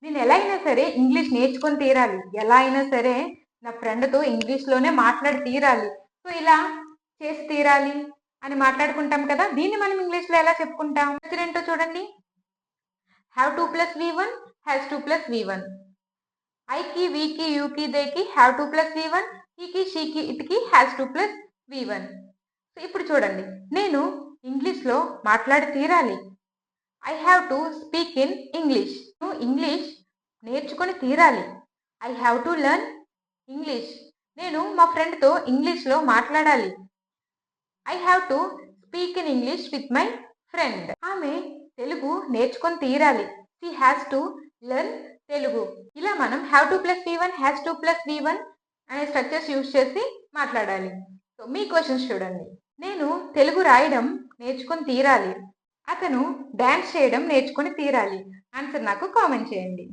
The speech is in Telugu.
నేను ఎలా అయినా సరే ఇంగ్లీష్ నేర్చుకొని తీరాలి. ఎలా అయినా సరే నా ఫ్రెండ్‌తో ఇంగ్లీష్‌లోనే మాట్లాడి తీరాలి. సో, ఇలా చేసి తీరాలి అని మాట్లాడుకుంటాం కదా! దీన్ని మనం ఇంగ్లీష్‌లో ఎలా చెప్పుకుంటాం? ఏంటో చూడండి. Have to plus V one has to plus V one. ఐకి, వీకి, యూకి, దేకి హ్యావ్ టు ప్లస్ వి1. హీకి, షీకి, ఇట్‌కి has to plus V one. So, ఇప్పుడు చూడండి. నేను ఇంగ్లీష్‌లో మాట్లాడి తీరాలి. I have to speak in English. English నేర్చుకొని తీరాలి. I have to learn English. నేను మా ఫ్రెండ్‌తో ఇంగ్లీష్‌లో మాట్లాడాలి. I have to speak in English with my friend. ఆమె తెలుగు నేర్చుకొని తీరాలి. She has to learn Telugu. ఇలా మనం have to plus V one, has to plus V one అనే స్ట్రక్చర్స్ యూజ్ చేసి మాట్లాడాలి. సో, మీ క్వశ్చన్స్ చూడండి. నేను తెలుగు రాయడం నేర్చుకొని తీరాలి. అతను డాన్స్ చేయడం నేర్చుకొని తీరాలి. ఆన్సర్ నాకు కామెంట్ చేయండి.